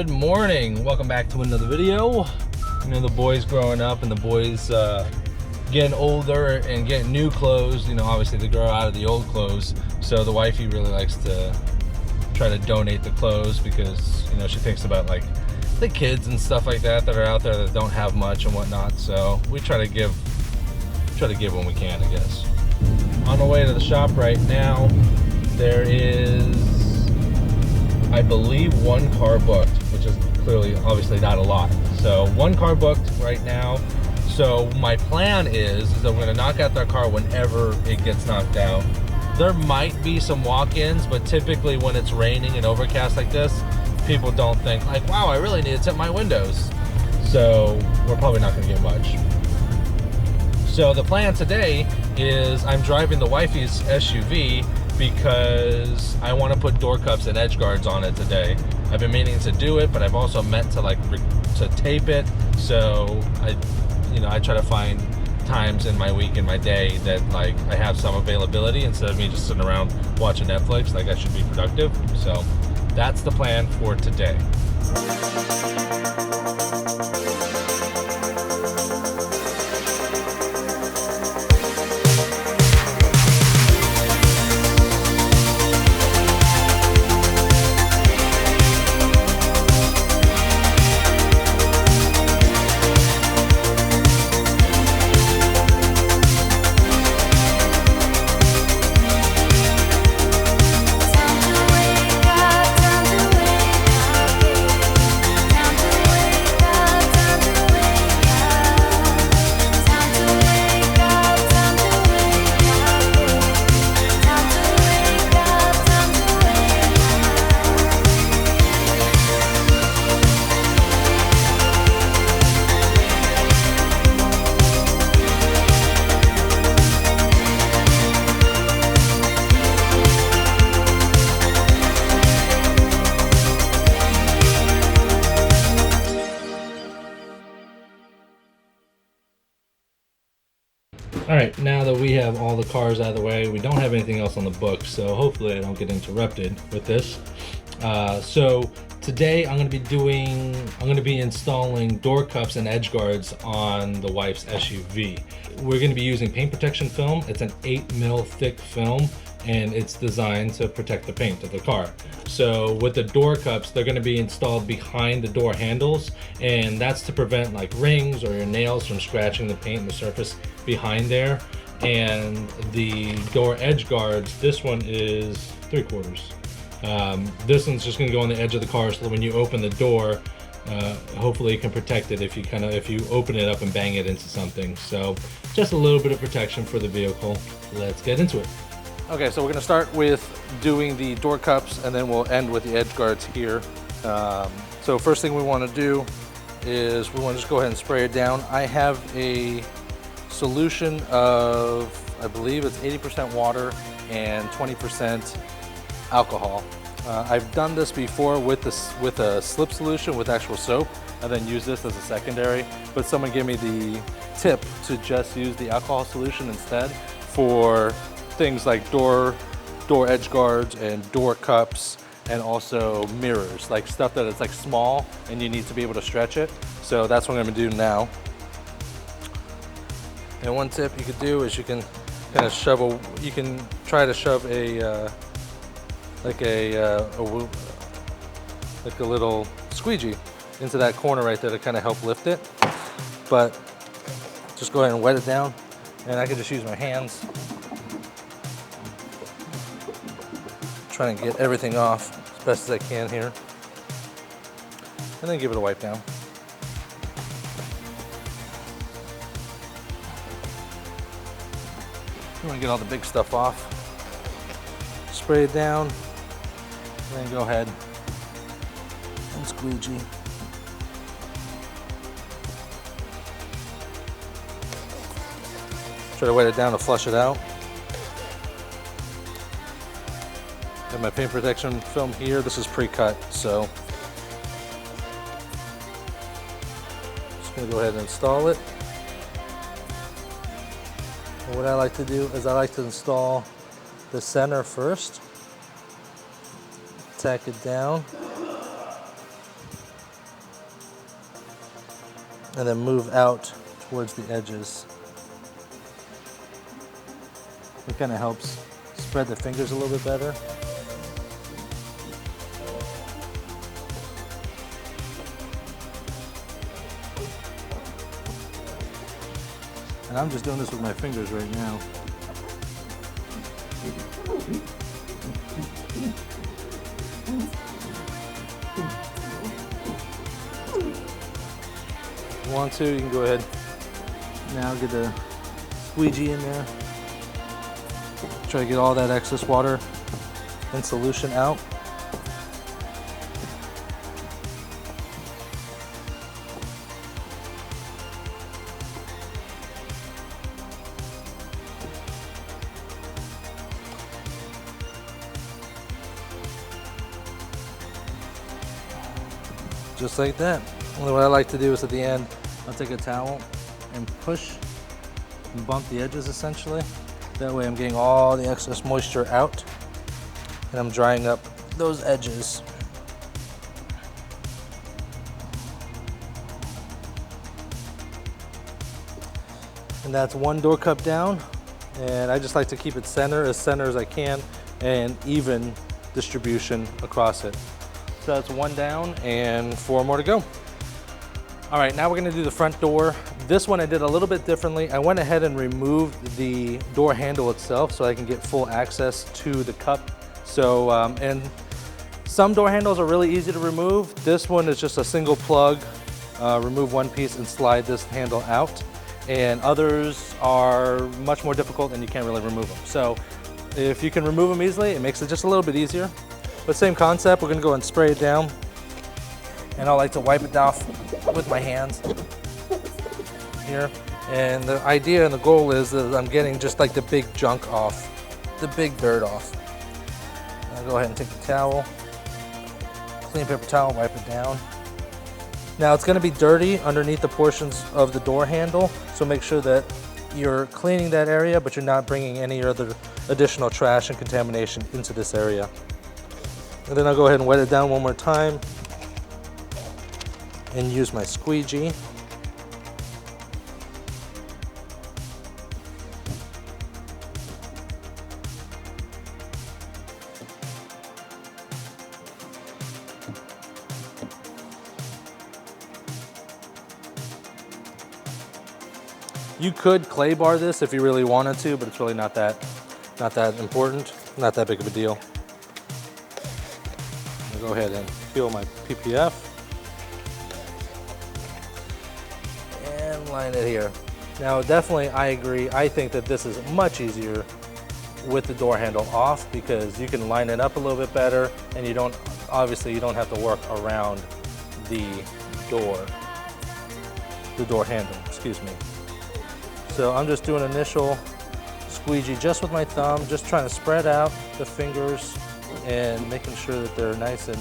Good morning. Welcome back to another video. You know, the boys growing up and the boys getting older and getting new clothes. You know, obviously they grow out of the old clothes. So the wifey really likes to try to donate the clothes because, you know, she thinks about like the kids and stuff like that that are out there that don't have much and whatnot. So we try to give when we can, I guess. On the way to the shop right now, there is, I believe, one car booked, which is clearly obviously not a lot. So one car booked right now. So my plan is that we're gonna knock out that car whenever it gets knocked out. There might be some walk-ins, but typically when it's raining and overcast like this, people don't think like, wow, I really need to tint my windows. So we're probably not gonna get much. So the plan today is I'm driving the wifey's SUV because I want to put door cups and edge guards on it today. I've been meaning to do it, but I've also meant to to tape it. So I try to find times in my week and my day that like I have some availability instead of me just sitting around watching Netflix. Like I should be productive. So that's the plan for today. Alright, now that we have all the cars out of the way, we don't have anything else on the books, so hopefully I don't get interrupted with this. So today I'm going to be installing door cups and edge guards on the wife's SUV. We're going to be using paint protection film. It's an 8mm thick film, and it's designed to protect the paint of the car. So with the door cups, they're going to be installed behind the door handles, and that's to prevent like rings or your nails from scratching the paint and the surface behind there. And the door edge guards, this one is 3/4. This one's just going to go on the edge of the car, so that when you open the door, hopefully you can protect it if you open it up and bang it into something. So just a little bit of protection for the vehicle. Let's get into it. Okay, so we're going to start with doing the door cups, and then we'll end with the edge guards here. So first thing we want to do is we want to just go ahead and spray it down. I have a solution of, I believe it's 80% water and 20% alcohol. I've done this before with a slip solution with actual soap, and then use this as a secondary, but someone gave me the tip to just use the alcohol solution instead for things like door edge guards and door cups, and also mirrors, like stuff that is like small and you need to be able to stretch it. So that's what I'm going to do now. And one tip you could do is you can kind of you can try to shove a little squeegee into that corner right there to kind of help lift it. But just go ahead and wet it down, and I can just use my hands, trying to get everything off as best as I can here, and then give it a wipe down. You want to get all the big stuff off, spray it down, and then go ahead and squeegee. Try to wet it down to flush it out. And my paint protection film here, this is pre-cut, so just gonna go ahead and install it. And what I like to do is I like to install the center first, tack it down, and then move out towards the edges. It kind of helps spread the fingers a little bit better. And I'm just doing this with my fingers right now. If you want to, you can go ahead now, get the squeegee in there. Try to get all that excess water and solution out. Just like that. And what I like to do is at the end, I'll take a towel and push and bump the edges essentially. That way I'm getting all the excess moisture out and I'm drying up those edges. And that's one door cup down, and I just like to keep it center as I can, and even distribution across it. So that's one down and 4 more to go. All right, now we're gonna do the front door. This one I did a little bit differently. I went ahead and removed the door handle itself so I can get full access to the cup. So, and some door handles are really easy to remove. This one is just a single plug, remove one piece and slide this handle out. And others are much more difficult and you can't really remove them. So if you can remove them easily, it makes it just a little bit easier. But same concept, we're gonna go and spray it down. And I like to wipe it off with my hands here. And the idea and the goal is that I'm getting just like the big junk off, the big dirt off. I'll go ahead and take the towel, clean paper towel, wipe it down. Now it's gonna be dirty underneath the portions of the door handle, so make sure that you're cleaning that area, but you're not bringing any other additional trash and contamination into this area. And then I'll go ahead and wet it down one more time and use my squeegee. You could clay bar this if you really wanted to, but it's really not that important, not that big of a deal. I'll go ahead and peel my PPF and line it here. Now definitely I agree, I think that this is much easier with the door handle off because you can line it up a little bit better and you don't, obviously you don't have to work around the door handle, excuse me. So I'm just doing initial squeegee just with my thumb, just trying to spread out the fingers and making sure that they're nice and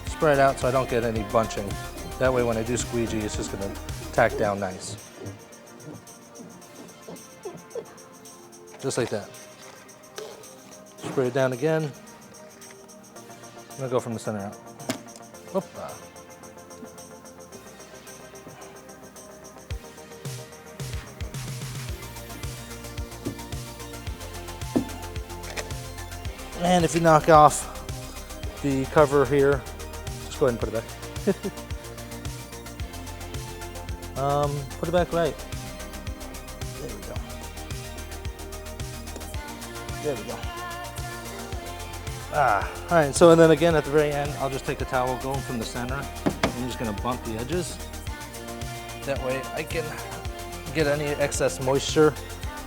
spread out so I don't get any bunching. That way when I do squeegee, it's just gonna tack down nice. Just like that. Spray it down again. I'm gonna go from the center out. Opa. And if you knock off the cover here, just go ahead and put it back. Put it back right. There we go. There we go. All right, so and then again at the very end, I'll just take the towel going from the center. I'm just gonna bump the edges. That way I can get any excess moisture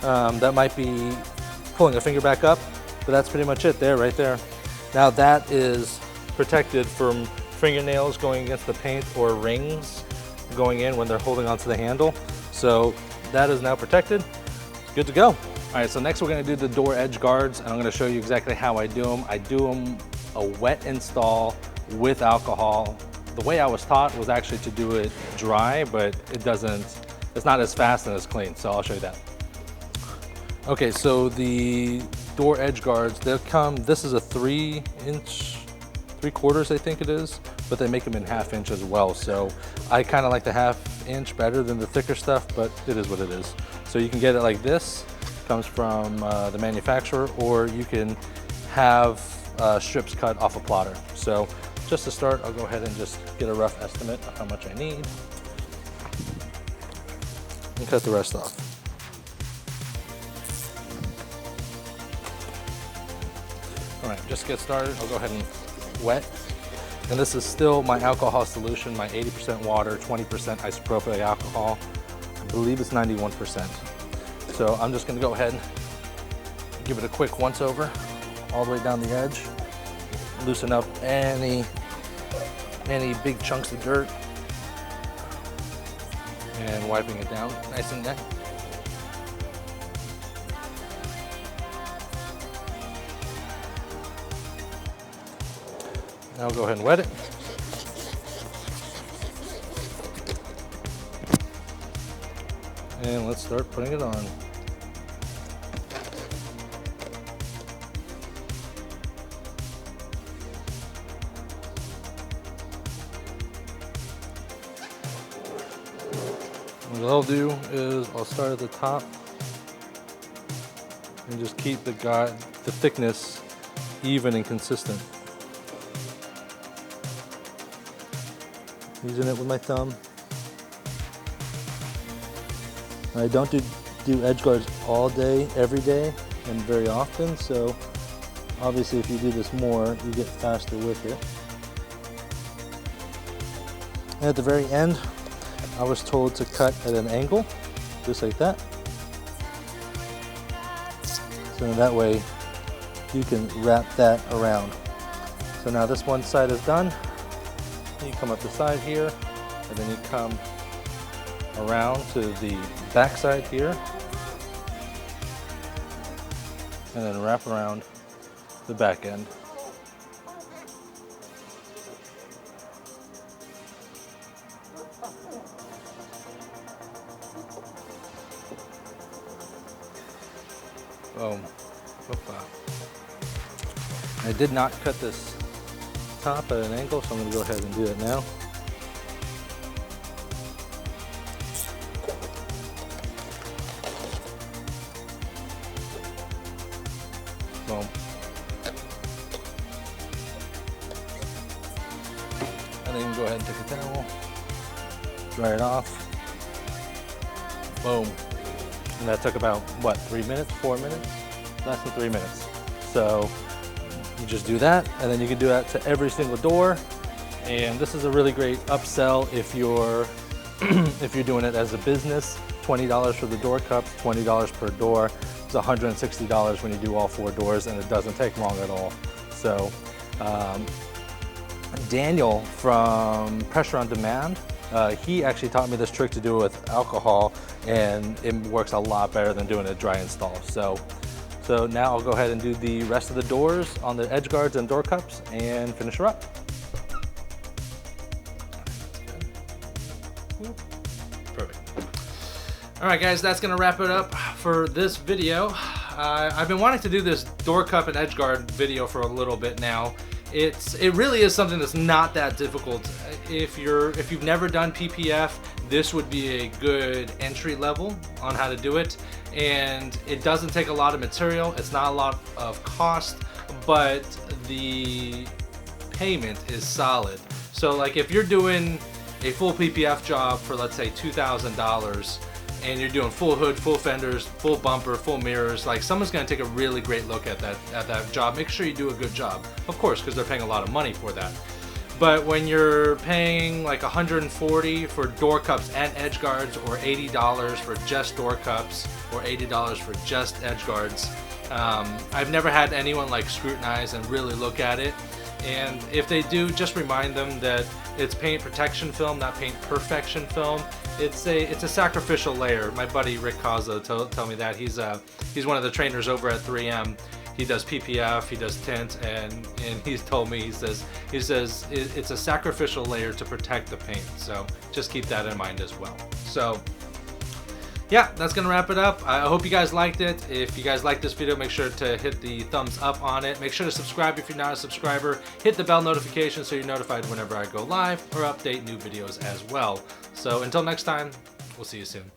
that might be pulling a finger back up. But that's pretty much it there, right there. Now that is protected from fingernails going against the paint or rings going in when they're holding onto the handle. So that is now protected, good to go. All right, so next we're gonna do the door edge guards, and I'm gonna show you exactly how I do them. I do them a wet install with alcohol. The way I was taught was actually to do it dry, but it's not as fast and as clean, so I'll show you that. Okay, so the door edge guards, they'll come, this is a 3-inch, 3/4 I think it is, but they make them in 1/2 inch as well. So I kind of like the 1/2 1/2 inch better than the thicker stuff, but it is what it is. So you can get it like this, comes from the manufacturer, or you can have strips cut off a plotter. So just to start, I'll go ahead and just get a rough estimate of how much I need and cut the rest off. All right, just to get started, I'll go ahead and wet. And this is still my alcohol solution, my 80% water, 20% isopropyl alcohol. I believe it's 91%. So I'm just gonna go ahead and give it a quick once over all the way down the edge, loosen up any big chunks of dirt, and wiping it down nice and neat. Now I'll go ahead and wet it. And let's start putting it on. What I'll do is I'll start at the top and just keep the thickness even and consistent. Using it with my thumb. I don't do edge guards all day, every day, and very often, so obviously if you do this more, you get faster with it. And at the very end, I was told to cut at an angle, just like that. So that way you can wrap that around. So now this one side is done. You come up the side here, and then you come around to the back side here, and then wrap around the back end. Boom. I did not cut this top at an angle, so I'm going to go ahead and do it now. Boom. And then you can go ahead and take a towel, dry it off. Boom. And that took about, what, 3 minutes, 4 minutes? Less than 3 minutes. So you just do that, and then you can do that to every single door. And this is a really great upsell if you're if you're doing it as a business. $20 for the door cups, $20 per door. It's $160 when you do all 4 doors, and it doesn't take long at all. So Daniel from Pressure on Demand, he actually taught me this trick to do it with alcohol, and it works a lot better than doing a dry install. So now I'll go ahead and do the rest of the doors on the edge guards and door cups and finish her up. Perfect. All right, guys, that's gonna wrap it up for this video. I've been wanting to do this door cup and edge guard video for a little bit now. It really is something that's not that difficult. If you've never done PPF, this would be a good entry level on how to do it. And it doesn't take a lot of material, it's not a lot of cost, but the payment is solid. So like if you're doing a full PPF job for, let's say, $2,000, and you're doing full hood, full fenders, full bumper, full mirrors, like someone's gonna take a really great look at that job. Make sure you do a good job, of course, because they're paying a lot of money for that. But when you're paying like $140 for door cups and edge guards, or $80 for just door cups, or $80 for just edge guards, I've never had anyone like scrutinize and really look at it. And if they do, just remind them that it's paint protection film, not paint perfection film. It's a sacrificial layer. My buddy Rick Cozzo told me that. He's one of the trainers over at 3M. He does PPF, he does tint, and he's told me, he says it's a sacrificial layer to protect the paint. So just keep that in mind as well. So yeah, that's gonna wrap it up. I hope you guys liked it. If you guys liked this video, make sure to hit the thumbs up on it. Make sure to subscribe if you're not a subscriber. Hit the bell notification so you're notified whenever I go live or update new videos as well. So until next time, we'll see you soon.